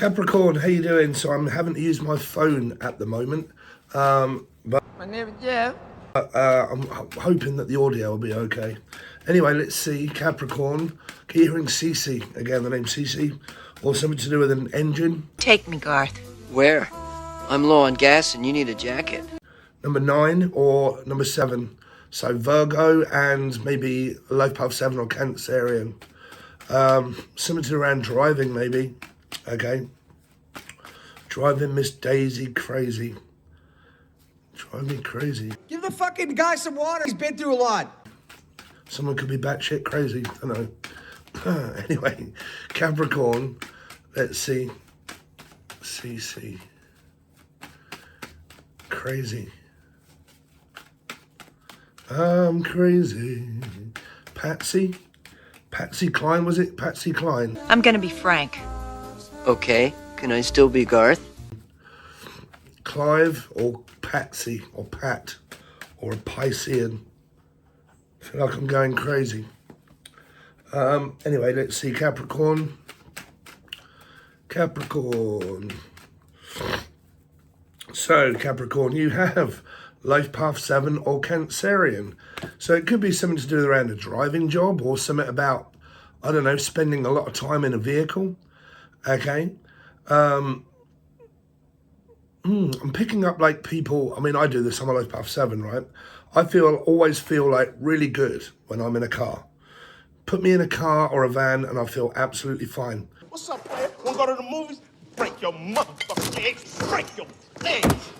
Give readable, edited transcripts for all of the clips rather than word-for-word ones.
Capricorn, how you doing? So I'm having to use my phone at the moment, but My name is Jeff. I'm hoping that the audio will be okay. Anyway, let's see. Capricorn, keep hearing Cece again. The name Cece, or something to do with an engine. Take me, Garth. Where? I'm low on gas and you need a jacket. Number 9 or number 7. So Virgo and maybe Life Path 7 or Cancerian. Something to do around driving, maybe. Okay. Driving Miss Daisy crazy. Drive me crazy. Give the fucking guy some water. He's been through a lot. Someone could be batshit crazy. I don't know. Anyway, Capricorn. Let's see. CC. Crazy. I'm crazy. Patsy? Patsy Cline, was it? Patsy Cline. I'm gonna be frank. Okay, can I still be Garth? Clive or Patsy or Pat or a Piscean. I feel like I'm going crazy. Anyway, let's see. Capricorn. Capricorn. So, Capricorn, you have Life Path 7 or Cancerian. So it could be something to do around a driving job or something about, I don't know, spending a lot of time in a vehicle. Okay. I'm picking up like people, I mean, I do this, I'm a Life Path 7, right? Always feel like really good when I'm in a car. Put me in a car or a van and I feel absolutely fine. What's up, man? Wanna go to the movies? Break your motherfucking legs. Break your legs.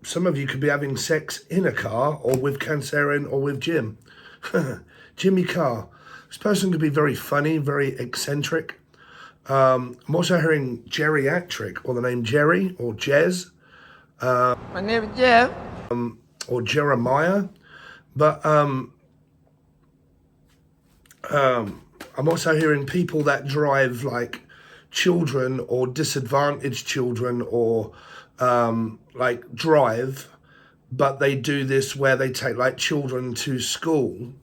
Some of you could be having sex in a car or with Cancerian or with Jim. Jimmy Carr. This person could be very funny, very eccentric. I'm also hearing geriatric, or the name Jerry or Jez. My name is Jeff. Or Jeremiah. But I'm also hearing people that drive like children or disadvantaged children or like drive, but they do this where they take like children to school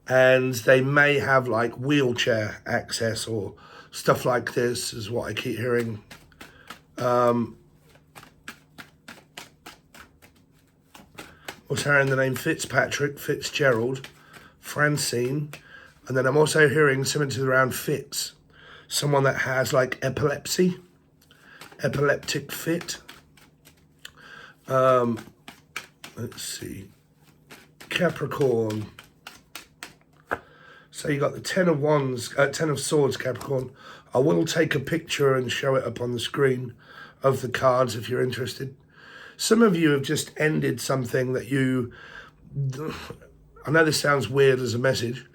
and they may have like wheelchair access or stuff like this is what I keep hearing. Also hearing the name Fitzpatrick, Fitzgerald, Francine, and then I'm also hearing something to do around Fitz. Someone that has like epilepsy, epileptic fit. Let's see, Capricorn. So you got the 10 of Wands, 10 of Swords, Capricorn. I will take a picture and show it up on the screen of the cards if you're interested. Some of you have just ended something that you, I know this sounds weird as a message,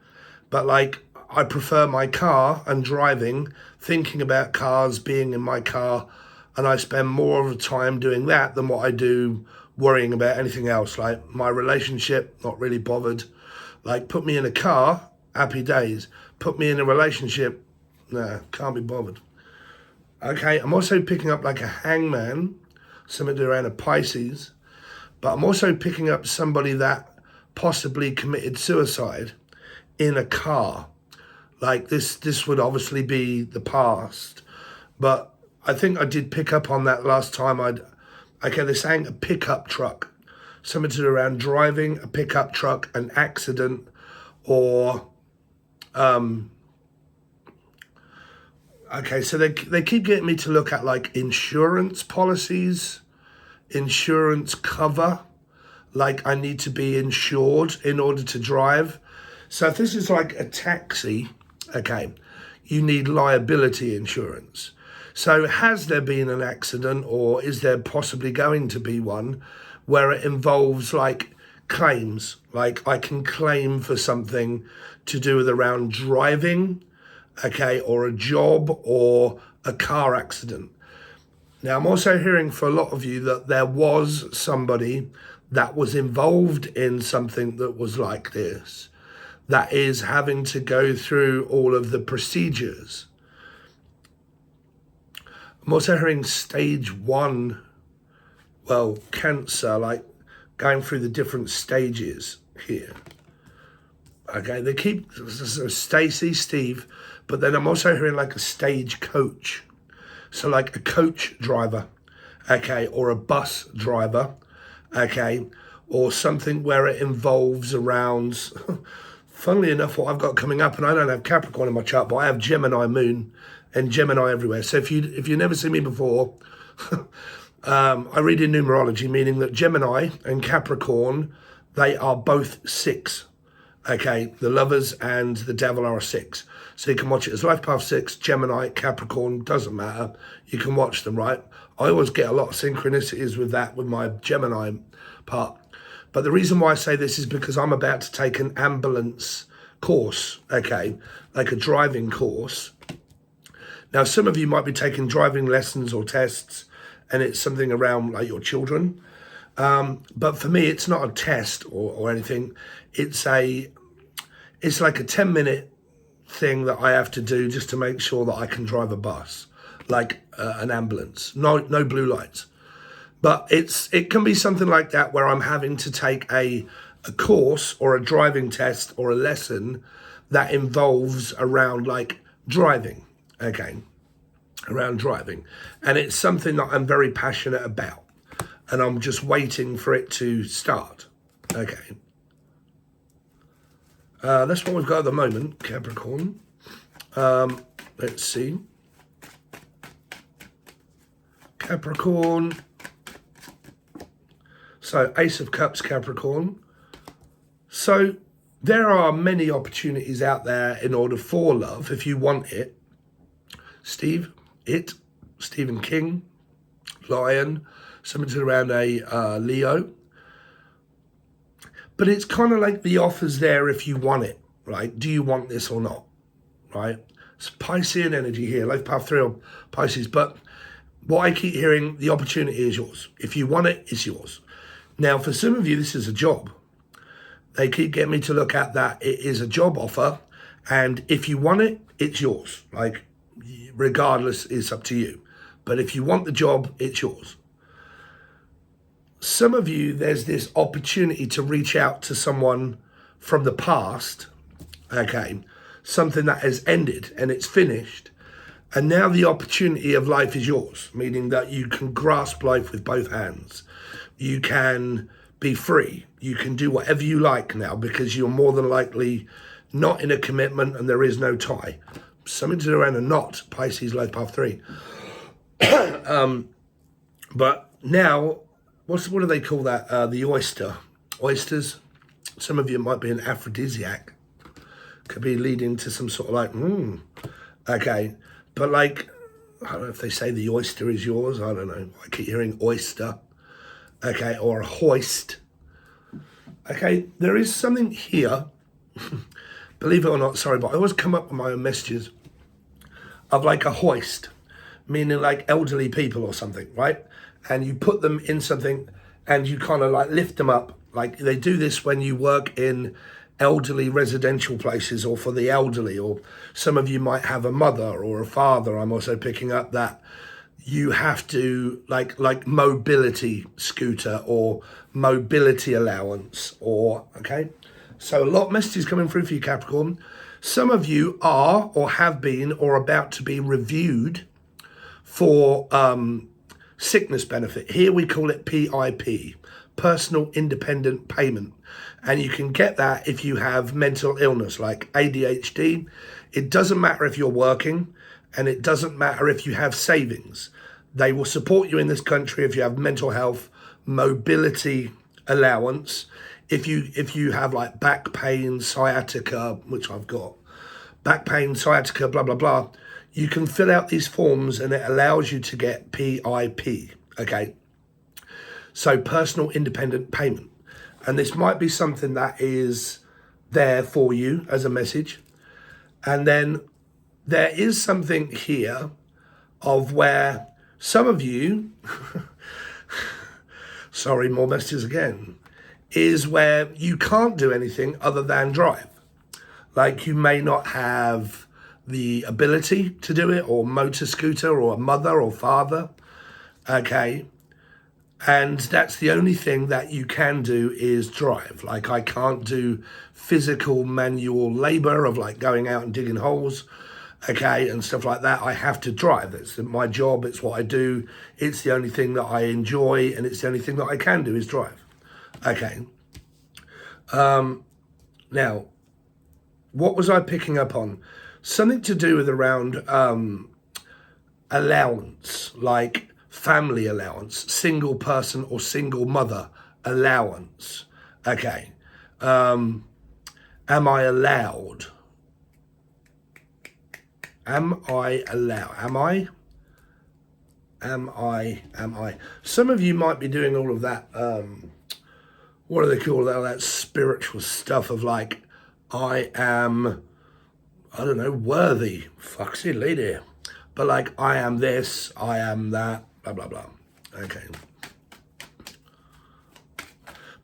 but like I prefer my car and driving, thinking about cars, being in my car, and I spend more of the time doing that than what I do worrying about anything else. Like my relationship, not really bothered. Like put me in a car, happy days. Put me in a relationship, nah, can't be bothered. Okay, I'm also picking up like a hangman, something around a Pisces, but I'm also picking up somebody that possibly committed suicide in a car. Like this would obviously be the past, but I think I did pick up on that last time they're saying a pickup truck, something to do around driving a pickup truck, an accident, or, okay, so they keep getting me to look at like insurance policies, insurance cover, like I need to be insured in order to drive. So if this is like a taxi, okay, you need liability insurance. So has there been an accident or is there possibly going to be one where it involves like claims, like I can claim for something to do with around driving, okay, or a job or a car accident. Now, I'm also hearing for a lot of you that there was somebody that was involved in something that was like this, that is having to go through all of the procedures. I'm also hearing stage 1, well, cancer, like going through the different stages here. Okay, they keep, Stacey, Steve, But then I'm also hearing like a stage coach. So like a coach driver, okay, or a bus driver, okay, or something where it involves around, funnily enough, what I've got coming up, and I don't have Capricorn in my chart, but I have Gemini moon and Gemini everywhere. So if you've never seen me before, I read in numerology, meaning that Gemini and Capricorn, they are both 6. Okay, the lovers and the devil are a 6. So you can watch it as Life Path 6, Gemini, Capricorn, doesn't matter. You can watch them, right? I always get a lot of synchronicities with that, with my Gemini part. But the reason why I say this is because I'm about to take an ambulance course, okay? Like a driving course. Now, some of you might be taking driving lessons or tests, and it's something around like your children. But for me, it's not a test or anything. It's like a 10-minute thing that I have to do just to make sure that I can drive a bus, like an ambulance. No blue lights. But it can be something like that where I'm having to take a course or a driving test or a lesson that involves around like driving, okay, around driving. And it's something that I'm very passionate about. And I'm just waiting for it to start. Okay. That's what we've got at the moment, Capricorn. Let's see. Capricorn. So, Ace of Cups, Capricorn. So, there are many opportunities out there in order for love, if you want it. Stephen King, Lion, something around a Leo. But it's kind of like the offer's there if you want it, right? Do you want this or not, right? It's Piscean energy here, Life Path 3 of Pisces. But what I keep hearing, the opportunity is yours. If you want it, it's yours. Now, for some of you, this is a job. They keep getting me to look at that. It is a job offer. And if you want it, it's yours. Like, regardless, it's up to you. But if you want the job, it's yours. Some of you, there's this opportunity to reach out to someone from the past, okay, something that has ended and it's finished. And now the opportunity of life is yours, meaning that you can grasp life with both hands. You can be free. You can do whatever you like now because you're more than likely not in a commitment and there is no tie. Something to do around a knot, Pisces, Life Path 3. But now, what do they call that? The oyster. Oysters. Some of you might be an aphrodisiac. Could be leading to some sort of like, okay. But like, I don't know if they say the oyster is yours. I don't know. I keep hearing oyster. Okay, or a hoist. Okay, there is something here. Believe it or not, sorry, but I always come up with my own messages of like a hoist, meaning like elderly people or something, right? And you put them in something and you kind of like lift them up. Like they do this when you work in elderly residential places or for the elderly, or some of you might have a mother or a father. I'm also picking up that you have to like mobility scooter or mobility allowance or, okay? So a lot of messages coming through for you, Capricorn. Some of you are or have been or about to be reviewed for sickness benefit. Here we call it PIP, personal independent payment. And you can get that if you have mental illness like ADHD. It doesn't matter if you're working and it doesn't matter if you have savings. They will support you in this country if you have mental health, mobility allowance. If you have like back pain, sciatica, which I've got, back pain, sciatica, blah, blah, blah, you can fill out these forms and it allows you to get PIP, okay? So personal independent payment. And this might be something that is there for you as a message. And then there is something here of where some of you, sorry, more messages again, is where you can't do anything other than drive. Like you may not have the ability to do it, or motor scooter, or a mother or father, okay? And that's the only thing that you can do is drive. Like I can't do physical manual labor of like going out and digging holes. okay, and stuff like that. I have to drive. It's my job. It's what I do. It's the only thing that I enjoy, and it's the only thing that I can do is drive. Okay. Now, what was I picking up on? Something to do with around allowance, like family allowance, single person or single mother allowance. Okay. Am I allowed? Am I allowed? Am I? Some of you might be doing all of that, what do they call that? That spiritual stuff of like, I am, I don't know, worthy. Foxy lady. But like, I am this, I am that, blah, blah, blah. Okay.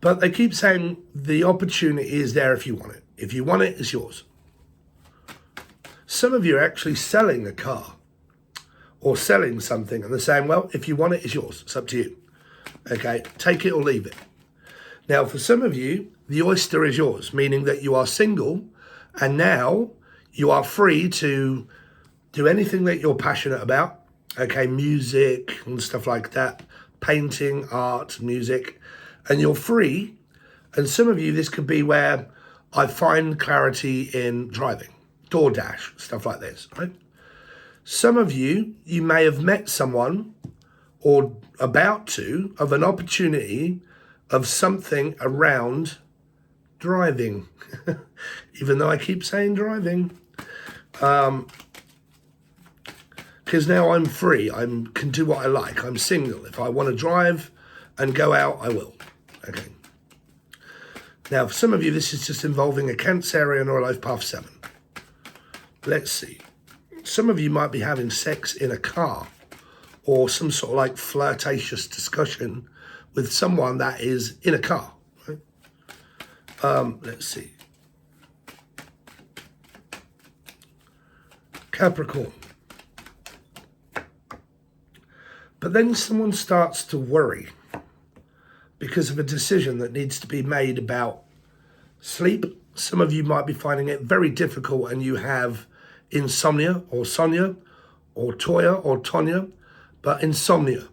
But they keep saying the opportunity is there if you want it. If you want it, it's yours. Some of you are actually selling a car or selling something, and they're saying, well, if you want it, it's yours. It's up to you. Okay, take it or leave it. Now, for some of you, the oyster is yours, meaning that you are single, and now you are free to do anything that you're passionate about. Okay, music and stuff like that, painting, art, music, and you're free. And some of you, this could be where I find clarity in driving, DoorDash, stuff like this, right? Some of you, you may have met someone or about to of an opportunity of something around driving, even though I keep saying driving. Because now I'm free, I can do what I like, I'm single. If I want to drive and go out, I will. Okay. Now, for some of you, this is just involving a Cancerian or a life path 7. Let's see. Some of you might be having sex in a car or some sort of like flirtatious discussion with someone that is in a car. Right? Let's see. Capricorn. But then someone starts to worry because of a decision that needs to be made about sleep. Some of you might be finding it very difficult and you have insomnia or Sonia or Toya or Tonya, but insomnia,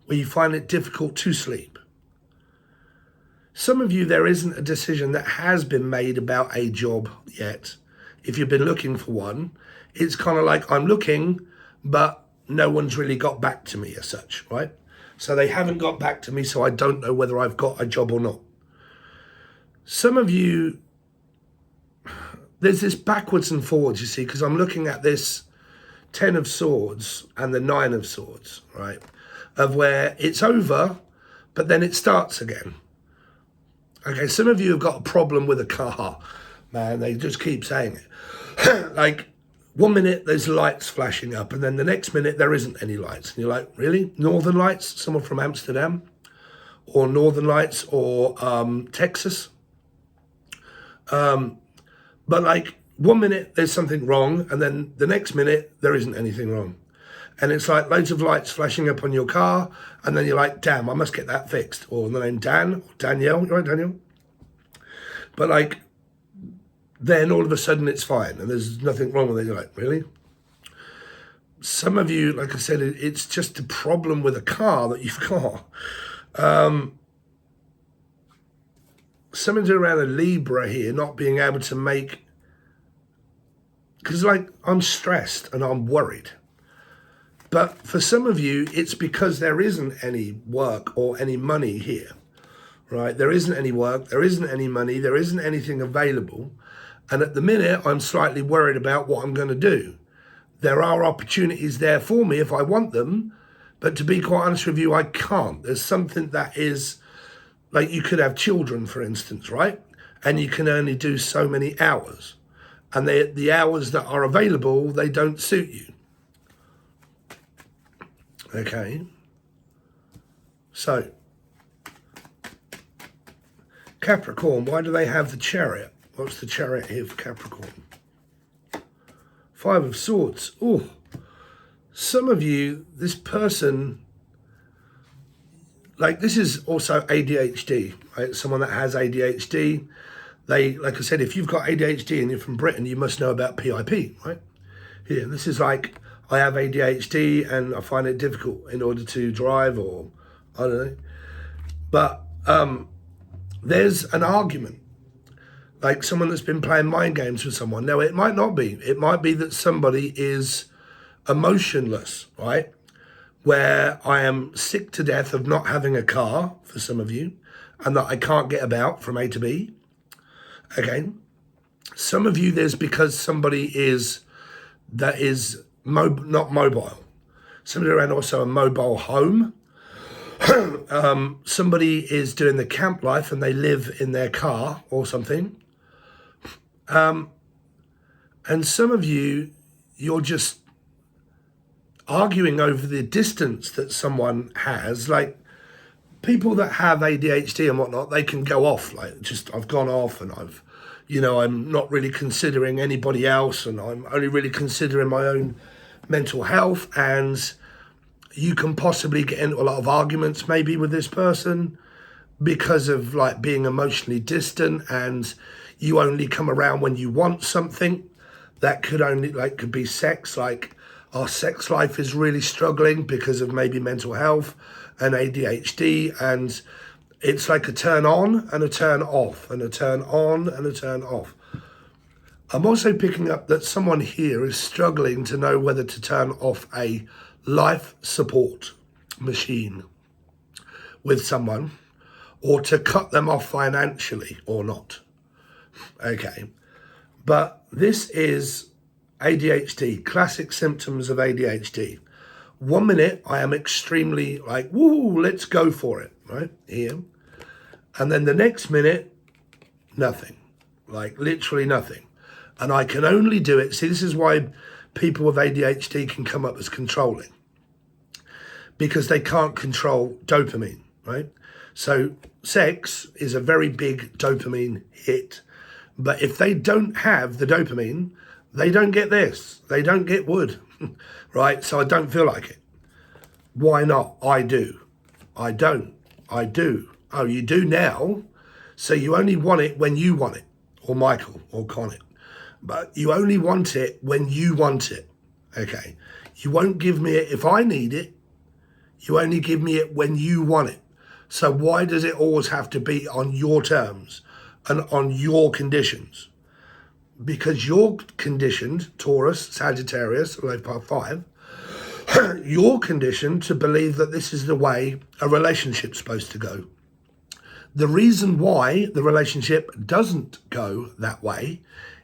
where you find it difficult to sleep. Some of you, there isn't a decision that has been made about a job yet. If you've been looking for one, it's kind of like I'm looking, but no one's really got back to me as such, right? So they haven't got back to me, so I don't know whether I've got a job or not. Some of you, there's this backwards and forwards, you see, because I'm looking at this 10 of Swords and the 9 of Swords, right? Of where it's over, but then it starts again. Okay, some of you have got a problem with a car, man. They just keep saying it. Like, 1 minute there's lights flashing up, and then the next minute there isn't any lights. And you're like, really? Northern Lights? Someone from Amsterdam? Or Northern Lights or Texas? But like 1 minute there's something wrong, and then the next minute there isn't anything wrong. And it's like loads of lights flashing up on your car, and then you're like, damn, I must get that fixed. Or the name Dan, or Danielle, you're right, Danielle? But like, then all of a sudden it's fine, and there's nothing wrong with it. You're like, really? Some of you, like I said, it's just a problem with a car that you've got. Something around a Libra here, not being able to make, because like I'm stressed and I'm worried. But for some of you, it's because there isn't any work or any money here, right? There isn't any work, there isn't any money, there isn't anything available. And at the minute, I'm slightly worried about what I'm going to do. There are opportunities there for me if I want them, but to be quite honest with you, I can't. There's something that is, like you could have children, for instance, right? And you can only do so many hours. And the hours that are available, they don't suit you. Okay. So, Capricorn, why do they have the Chariot? What's the Chariot here for Capricorn? 5 of Swords. Oh, some of you, this person, like this is also ADHD, right? Someone that has ADHD. They, like I said, if you've got ADHD and you're from Britain, you must know about PIP, right? Here, this is like, I have ADHD and I find it difficult in order to drive, or I don't know. But there's an argument, like someone that's been playing mind games with someone. Now, it might not be. It might be that somebody is emotionless, right? Where I am sick to death of not having a car, for some of you, and that I can't get about from A to B. Okay. Some of you, there's because somebody is, that is not mobile. Somebody around also a mobile home. Somebody is doing the camp life and they live in their car or something. And some of you, you're just arguing over the distance that someone has. Like people that have ADHD and whatnot, they can go off, like just, I've gone off and I've, you know, I'm not really considering anybody else and I'm only really considering my own mental health. And you can possibly get into a lot of arguments maybe with this person because of like being emotionally distant, and you only come around when you want something. That could only, like, could be sex, like our sex life is really struggling because of maybe mental health and ADHD, and it's like a turn on and a turn off and a turn on and a turn off. I'm also picking up that someone here is struggling to know whether to turn off a life support machine with someone or to cut them off financially or not. Okay. But this is ADHD, classic symptoms of ADHD. 1 minute, I am extremely like, woo, let's go for it, right? Here. And then the next minute, nothing, like literally nothing. And I can only do it. See, this is why people with ADHD can come up as controlling, because they can't control dopamine, right? So sex is a very big dopamine hit. But if they don't have the dopamine, they don't get this. They don't get wood, right? So I don't feel like it. Why not? I do. I don't. I do. Oh, you do now? So you only want it when you want it, or Michael, or Connett. But you only want it when you want it, okay? You won't give me it if I need it. You only give me it when you want it. So why does it always have to be on your terms and on your conditions? Because you're conditioned, Taurus, Sagittarius, like part 5, you're conditioned to believe that this is the way a relationship's supposed to go. The reason why the relationship doesn't go that way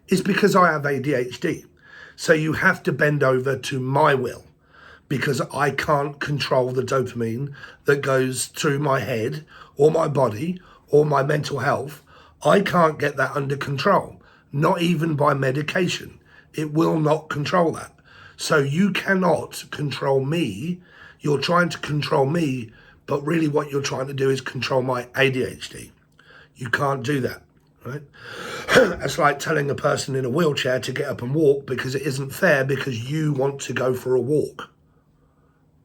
is because I have ADHD. So you have to bend over to my will, because I can't control the dopamine that goes through my head or my body or my mental health. I can't get that under control, not even by medication. It will not control that. So you cannot control me. You're trying to control me, but really what you're trying to do is control my ADHD. You can't do that, right? It's like telling a person in a wheelchair to get up and walk, because it isn't fair, because you want to go for a walk.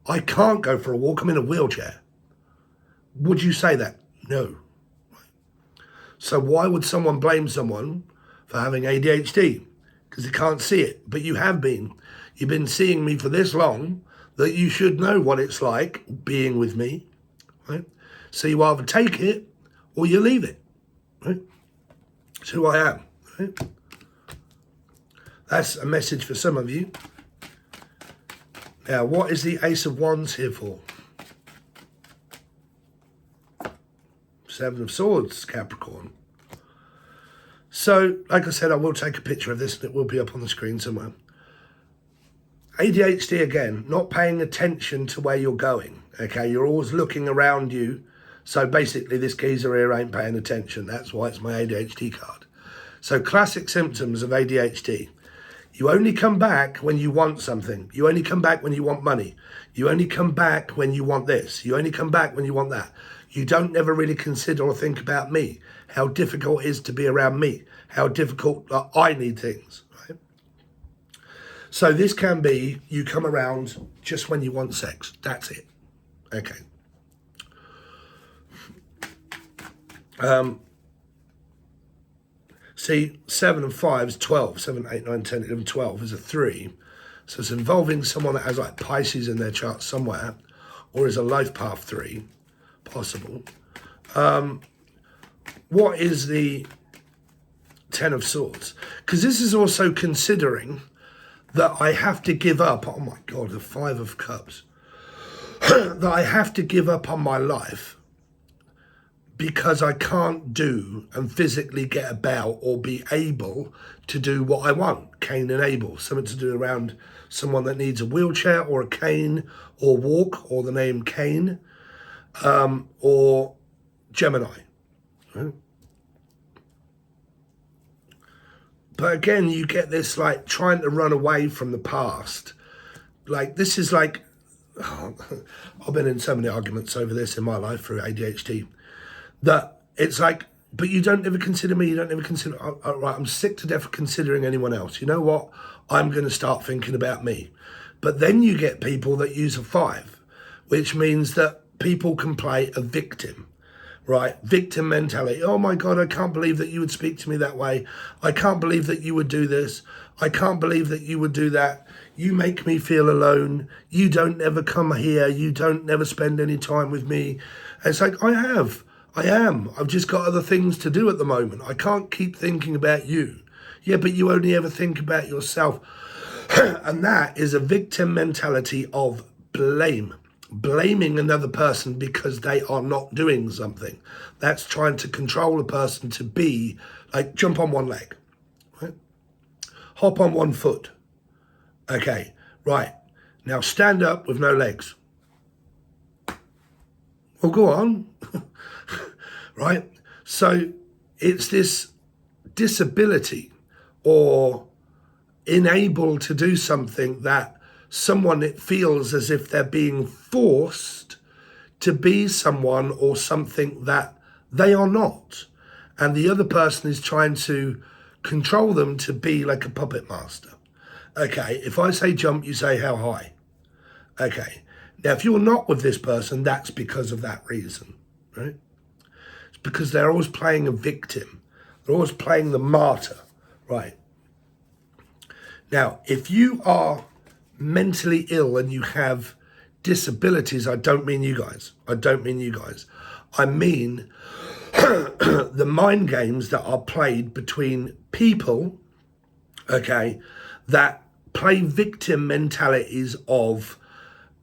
I can't go for a walk, I'm in a wheelchair. Would you say that? No. So why would someone blame someone for having ADHD? Because they can't see it, but you have been. You've been seeing me for this long that you should know what it's like being with me, right? So you either take it or you leave it, right? That's who I am, right? That's a message for some of you. Now, what is the Ace of Wands here for? 7 of Swords, Capricorn. So, like I said, I will take a picture of this and it will be up on the screen somewhere. ADHD again, not paying attention to where you're going, okay? You're always looking around you. So basically this geezer here ain't paying attention. That's why it's my ADHD card. So classic symptoms of ADHD. You only come back when you want something. You only come back when you want money. You only come back when you want this. You only come back when you want that. You don't never really consider or think about me, how difficult it is to be around me, how difficult I need things, right? So this can be, you come around just when you want sex. That's it. Okay. See, 7 and 5 is 12. 7, 8, 9, 10, 11, 12 is a 3. So it's involving someone that has like Pisces in their chart somewhere, or is a life path 3, possible. What is the Ten of Swords? Because this is also considering that I have to give up, oh my God, the Five of Cups, that I have to give up on my life because I can't do and physically get about or be able to do what I want. Cain and Abel, something to do around someone that needs a wheelchair or a cane or walk, or the name Cain, or Gemini. Right? But again, you get this like trying to run away from the past. Like this is like, I've been in so many arguments over this in my life through ADHD, that it's like, but you don't ever consider me, you don't ever consider, right, I'm sick to death of considering anyone else. You know what? I'm going to start thinking about me. But then you get people that use a 5, which means that people can play a victim, right? Victim mentality. Oh my God, I can't believe that you would speak to me that way. I can't believe that you would do this. I can't believe that you would do that. You make me feel alone. You don't ever come here. You don't never spend any time with me. And it's like, I am. I've just got other things to do at the moment. I can't keep thinking about you. Yeah, but you only ever think about yourself. And that is a victim mentality of blame. Blaming another person because they are not doing something. That's trying to control a person to be like, jump on one leg, right? Hop on one foot. Okay, right. Now stand up with no legs. Well, go on. Right? So it's this disability or unable to do something that someone, it feels as if they're being forced to be someone or something that they are not. And the other person is trying to control them to be like a puppet master. Okay, if I say jump, you say how high. Okay, now if you're not with this person, that's because of that reason, right? It's because they're always playing a victim. They're always playing the martyr, right? Now, if you are mentally ill and you have disabilities, I don't mean you guys. I don't mean you guys. I mean the mind games that are played between people, okay, that play victim mentalities of,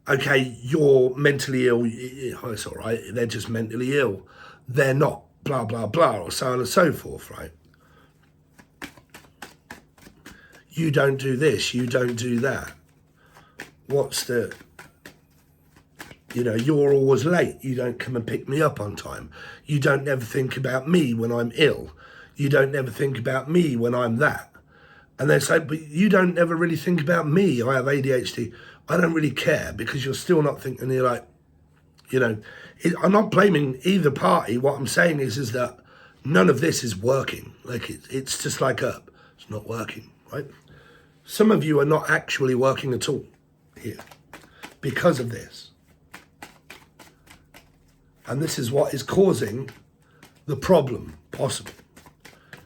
okay, you're mentally ill, oh, it's all right, they're just mentally ill. They're not, blah, blah, blah, or so on and so forth, right? You don't do this, you don't do that. What's the, you're always late. You don't come and pick me up on time. You don't ever think about me when I'm ill. You don't ever think about me when I'm that. And they say, but you don't ever really think about me. I have ADHD. I don't really care, because you're still not thinking. You're like, I'm not blaming either party. What I'm saying is that none of this is working. Like it's just like it's not working, right? Some of you are not actually working at all here because of this. And this is what is causing the problem, possible.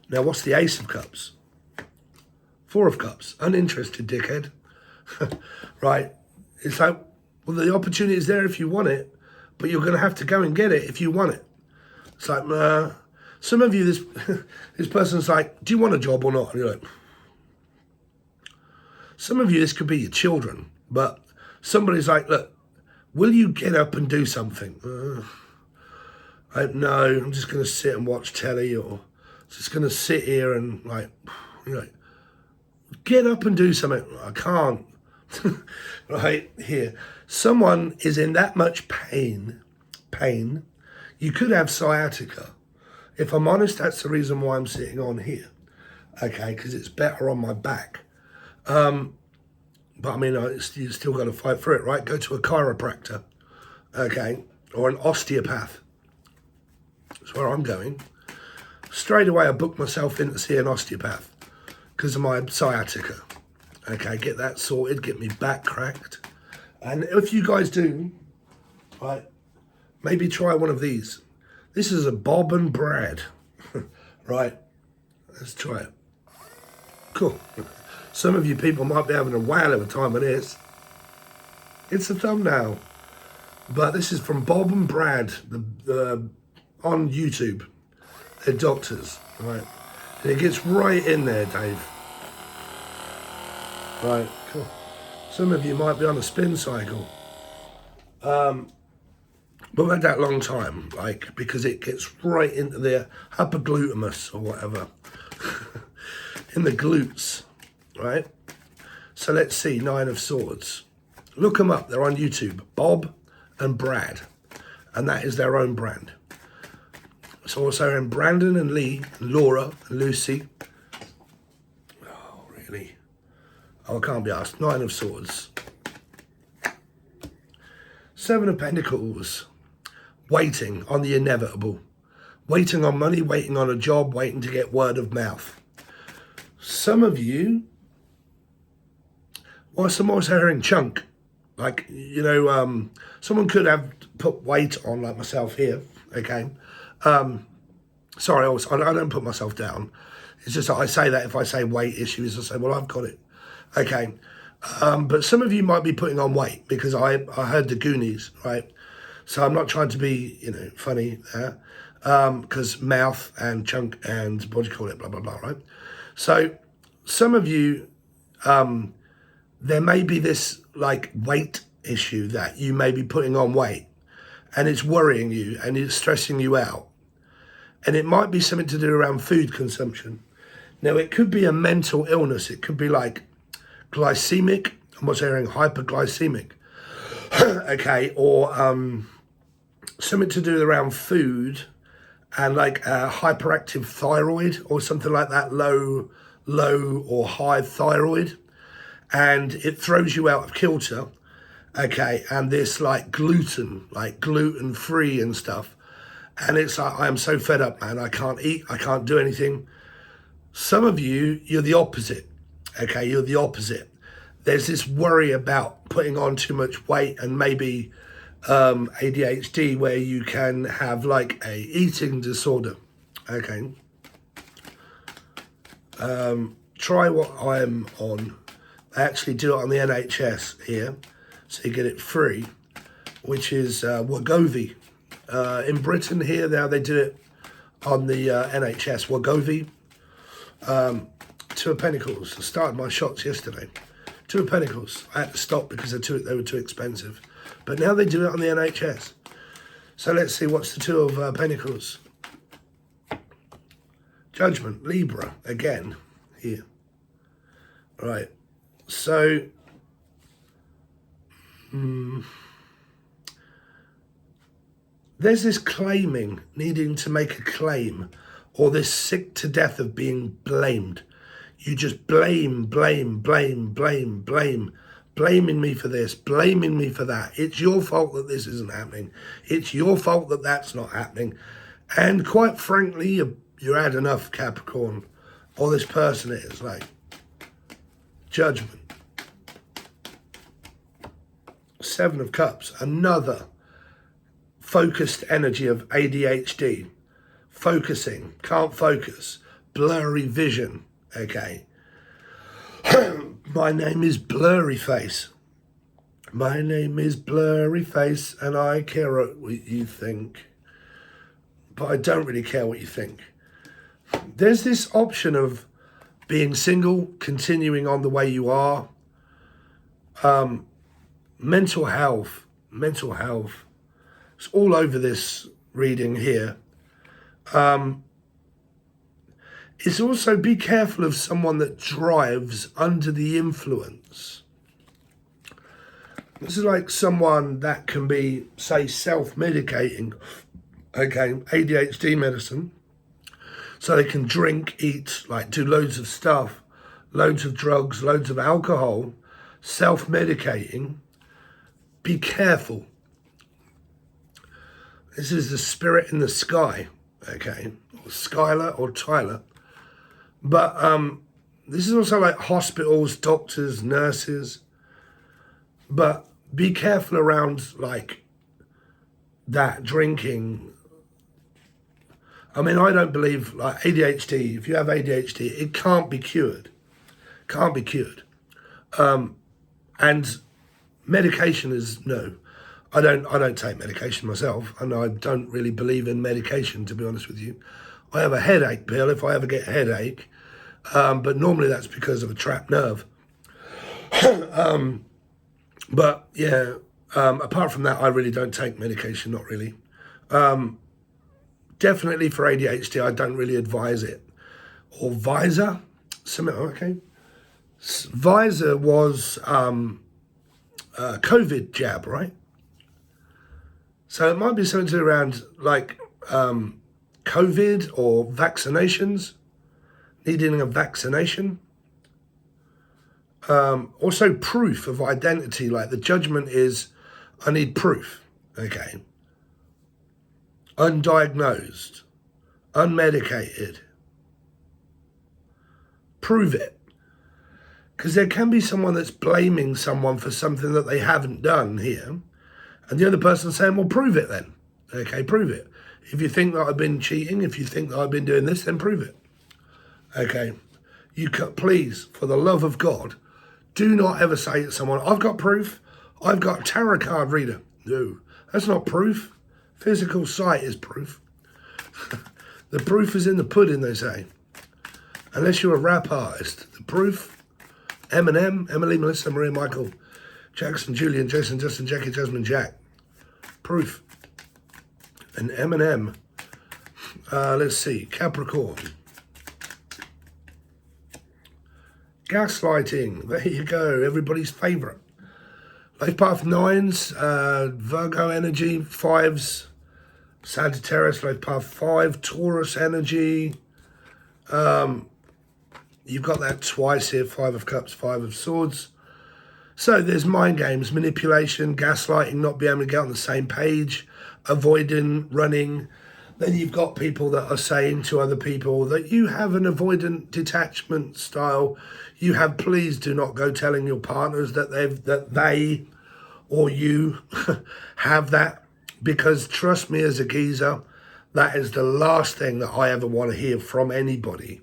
Now, what's the Ace of Cups? 4 of Cups, uninterested dickhead, right? It's like, well, the opportunity is there if you want it, but you're going to have to go and get it if you want it. It's like, some of you, this person's like, do you want a job or not? And you're like, some of you, this could be your children, but somebody's like, look, will you get up and do something? No, I'm just going to sit and watch telly, or just going to sit here and like, get up and do something. I can't. Right here. Someone is in that much pain. You could have sciatica. If I'm honest, that's the reason why I'm sitting on here. Okay, because it's better on my back. But I mean, you still got to fight for it, right? Go to a chiropractor, okay, or an osteopath. That's where I'm going. Straight away, I booked myself in to see an osteopath because of my sciatica. Okay, get that sorted, get me back cracked. And if you guys do, right, maybe try one of these. This is a Bob and Brad, right? Let's try it. Cool. Some of you people might be having a whale of a time with this. It's a thumbnail. But this is from Bob and Brad on YouTube. They're doctors, right? And it gets right in there, Dave. Right, cool. Some of you might be on a spin cycle. But we've had that long time, like, because it gets right into the hypoglutamus or whatever. In the glutes, right? So let's see, 9 of Swords. Look them up, they're on YouTube. Bob and Brad. And that is their own brand. It's also in Brandon and Lee, and Laura and Lucy. Oh, really? Oh, I can't be asked. 9 of Swords. 7 of Pentacles. Waiting on the inevitable. Waiting on money, waiting on a job, waiting to get word of mouth. Some of you, whilst I'm also hearing chunk, like, you know, someone could have put weight on, like myself here, okay? Sorry, I don't put myself down. It's just that I say that if I say weight issues, I say, well, I've got it, okay? But some of you might be putting on weight because I heard the Goonies, right? So I'm not trying to be, you know, funny there, because mouth and chunk and what do you call it, blah, blah, blah, right? So some of you, there may be this like weight issue that you may be putting on weight and it's worrying you and it's stressing you out. And it might be something to do around food consumption. Now, it could be a mental illness. It could be like glycemic, I'm what's hearing hyperglycemic, okay, or something to do around food and like a hyperactive thyroid or something like that, low or high thyroid, and it throws you out of kilter, okay, and this like gluten free and stuff. And it's like, I am so fed up, man. I can't eat. I can't do anything. Some of you, you're the opposite. Okay, you're the opposite. There's this worry about putting on too much weight and maybe ADHD where you can have like a eating disorder. Okay. Try what I'm on. I actually do it on the NHS here. So you get it free, which is Wegovy. In Britain here, now they do it on the NHS, Wegovy. 2 of Pentacles. I started my shots yesterday. 2 of Pentacles. I had to stop because they were too expensive. But now they do it on the NHS. So let's see, what's the 2 of Pentacles? Judgment, Libra, again, here. Right. So, there's this claiming, needing to make a claim, or this sick to death of being blamed. You just blame, blaming me for this, blaming me for that. It's your fault that this isn't happening. It's your fault that that's not happening. And quite frankly, you're had enough, Capricorn, or this person is like, Judgment. 7 of Cups, another focused energy of ADHD, focusing, can't focus, blurry vision, okay. My name is Blurry Face. My name is Blurry Face and I care what you think, but I don't really care what you think. There's this option of being single, continuing on the way you are, mental health, it's all over this reading here. It's also be careful of someone that drives under the influence. This is like someone that can be, say, self-medicating, okay, ADHD medicine. So they can drink, eat, like do loads of stuff, loads of drugs, loads of alcohol, self-medicating. Be careful. This is the spirit in the sky, okay, or Skylar or Tyler. But this is also like hospitals, doctors, nurses. But be careful around like that drinking. I mean, I don't believe like ADHD, if you have ADHD, it can't be cured. can't be cured. And medication is no. I don't take medication myself, and I don't really believe in medication, to be honest with you. I have a headache pill if I ever get a headache, but normally that's because of a trapped nerve. But yeah, apart from that, I really don't take medication, not really. Definitely for ADHD, I don't really advise it. Or Visor, okay. Visor was a COVID jab, right? So it might be something to do around like COVID or vaccinations, needing a vaccination. Also proof of identity, like the judgment is, I need proof, okay? Undiagnosed, unmedicated. Prove it. Because there can be someone that's blaming someone for something that they haven't done here, and the other person saying, well, prove it then. Okay, prove it. If you think that I've been cheating, if you think that I've been doing this, then prove it. Okay, please, for the love of God, do not ever say to someone, I've got proof, I've got a tarot card reader. No, that's not proof. Physical sight is proof. The proof is in the pudding, they say. Unless you're a rap artist. The proof, Eminem, Emily, Melissa, Maria, Michael, Jackson, Julian, Jason, Justin, Jackie, Jasmine, Jack. Proof. And Eminem. Let's see, Capricorn. Gaslighting, there you go, everybody's favourite. Life path 9s, Virgo energy, 5s, Sagittarius, life path 5, Taurus energy. You've got that twice here, 5 of Cups, 5 of Swords. So there's mind games, manipulation, gaslighting, not being able to get on the same page, avoiding, running. Then you've got people that are saying to other people that you have an avoidant detachment style. You have, please do not go telling your partners that they or you have that, because trust me as a geezer, that is the last thing that I ever want to hear from anybody.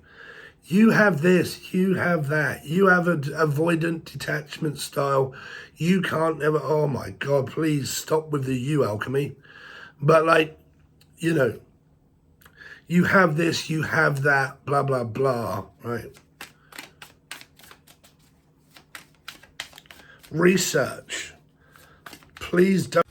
You have this, you have that, you have an avoidant detachment style. You can't ever, oh my God, please stop with the you alchemy. But like, you know, you have this, you have that, blah, blah, blah, right? Research. Please don't.